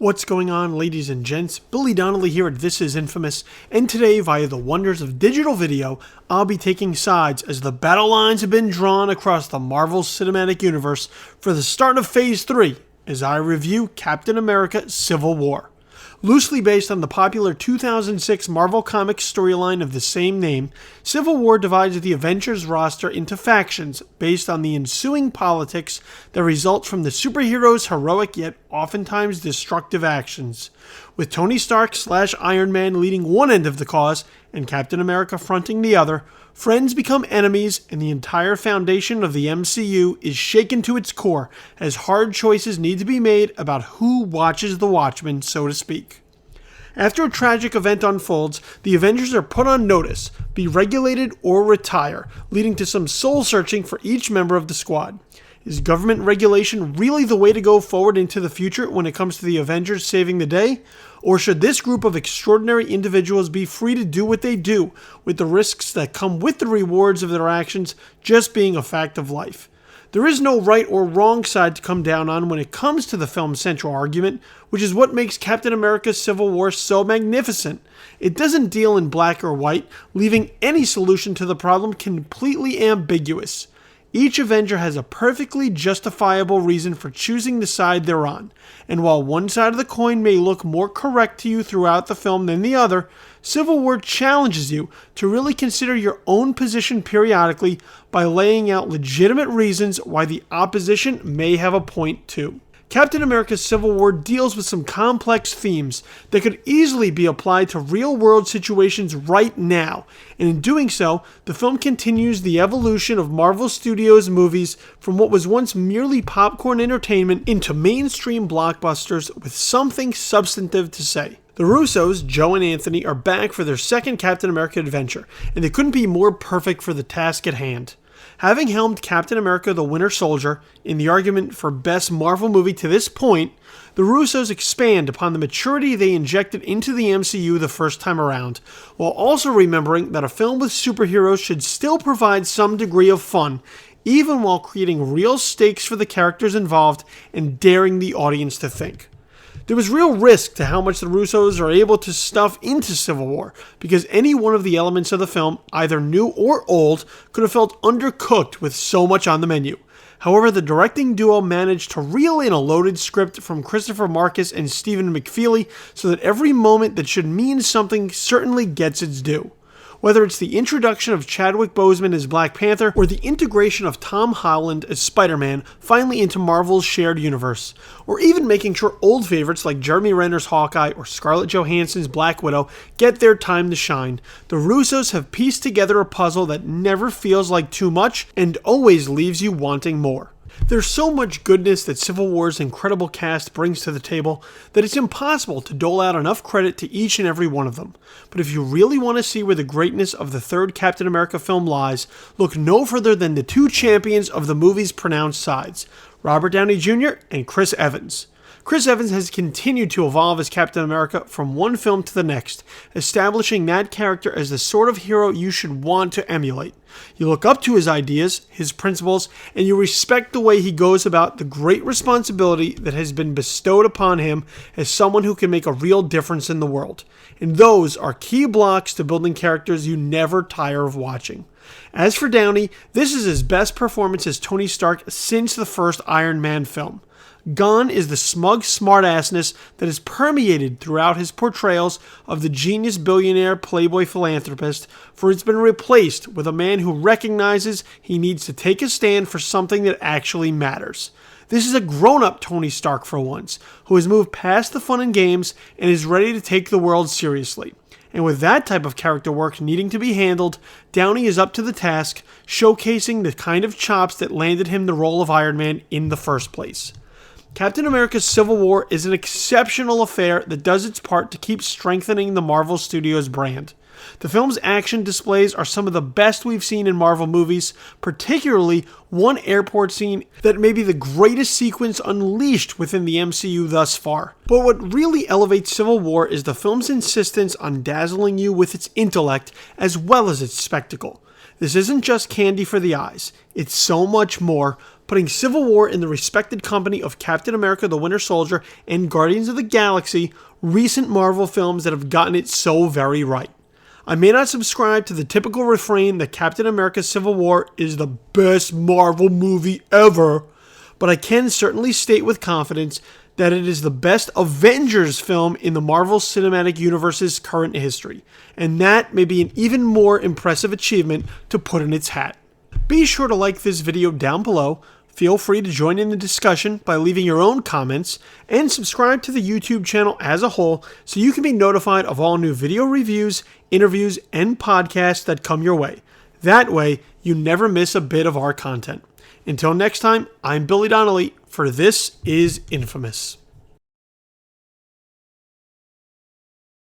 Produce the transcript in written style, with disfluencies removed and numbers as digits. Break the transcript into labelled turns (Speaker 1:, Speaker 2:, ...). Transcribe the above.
Speaker 1: What's going on, ladies and gents? Billy Donnelly here at This Is Infamous, and today, via the wonders of digital video, I'll be taking sides as the battle lines have been drawn across the Marvel Cinematic Universe for the start of Phase 3 as I review Captain America: Civil War. Loosely based on the popular 2006 Marvel Comics storyline of the same name, Civil War divides the Avengers roster into factions based on the ensuing politics that result from the superheroes' heroic yet oftentimes destructive actions. With Tony Stark/Iron Man leading one end of the cause and Captain America fronting the other, friends become enemies and the entire foundation of the MCU is shaken to its core as hard choices need to be made about who watches the Watchmen, so to speak. After a tragic event unfolds, the Avengers are put on notice, be regulated or retire, leading to some soul-searching for each member of the squad. Is government regulation really the way to go forward into the future when it comes to the Avengers saving the day? Or should this group of extraordinary individuals be free to do what they do, with the risks that come with the rewards of their actions just being a fact of life? There is no right or wrong side to come down on when it comes to the film's central argument, which is what makes Captain America: Civil War so magnificent. It doesn't deal in black or white, leaving any solution to the problem completely ambiguous. Each Avenger has a perfectly justifiable reason for choosing the side they're on, and while one side of the coin may look more correct to you throughout the film than the other, Civil War challenges you to really consider your own position periodically by laying out legitimate reasons why the opposition may have a point too. Captain America: Civil War deals with some complex themes that could easily be applied to real-world situations right now, and in doing so, the film continues the evolution of Marvel Studios' movies from what was once merely popcorn entertainment into mainstream blockbusters with something substantive to say. The Russos, Joe and Anthony, are back for their second Captain America adventure, and they couldn't be more perfect for the task at hand. Having helmed Captain America: The Winter Soldier in the argument for best Marvel movie to this point, the Russos expand upon the maturity they injected into the MCU the first time around, while also remembering that a film with superheroes should still provide some degree of fun, even while creating real stakes for the characters involved and daring the audience to think. There was real risk to how much the Russos are able to stuff into Civil War, because any one of the elements of the film, either new or old, could have felt undercooked with so much on the menu. However, the directing duo managed to reel in a loaded script from Christopher Marcus and Stephen McFeely so that every moment that should mean something certainly gets its due. Whether it's the introduction of Chadwick Boseman as Black Panther or the integration of Tom Holland as Spider-Man finally into Marvel's shared universe, or even making sure old favorites like Jeremy Renner's Hawkeye or Scarlett Johansson's Black Widow get their time to shine, the Russos have pieced together a puzzle that never feels like too much and always leaves you wanting more. There's so much goodness that Civil War's incredible cast brings to the table that it's impossible to dole out enough credit to each and every one of them. But if you really want to see where the greatness of the third Captain America film lies, look no further than the two champions of the movie's pronounced sides, Robert Downey Jr. and Chris Evans. Chris Evans has continued to evolve as Captain America from one film to the next, establishing that character as the sort of hero you should want to emulate. You look up to his ideas, his principles, and you respect the way he goes about the great responsibility that has been bestowed upon him as someone who can make a real difference in the world. And those are key blocks to building characters you never tire of watching. As for Downey, this is his best performance as Tony Stark since the first Iron Man film. Gone is the smug smartassness that is permeated throughout his portrayals of the genius billionaire playboy philanthropist, for it's been replaced with a man who recognizes he needs to take a stand for something that actually matters. This is a grown-up Tony Stark for once, who has moved past the fun and games and is ready to take the world seriously. And with that type of character work needing to be handled, Downey is up to the task, showcasing the kind of chops that landed him the role of Iron Man in the first place. Captain America: Civil War is an exceptional affair that does its part to keep strengthening the Marvel Studios brand. The film's action displays are some of the best we've seen in Marvel movies, particularly one airport scene that may be the greatest sequence unleashed within the MCU thus far. But what really elevates Civil War is the film's insistence on dazzling you with its intellect as well as its spectacle. This isn't just candy for the eyes. It's so much more, putting Civil War in the respected company of Captain America the Winter Soldier and Guardians of the Galaxy, recent Marvel films that have gotten it so very right. I may not subscribe to the typical refrain that Captain America Civil War is the best Marvel movie ever, but I can certainly state with confidence that it is the best Avengers film in the Marvel Cinematic Universe's current history, and that may be an even more impressive achievement to put in its hat. Be sure to like this video down below, feel free to join in the discussion by leaving your own comments, and subscribe to the YouTube channel as a whole so you can be notified of all new video reviews, interviews, and podcasts that come your way. That way, you never miss a bit of our content. Until next time, I'm Billy Donnelly, for This Is Infamous.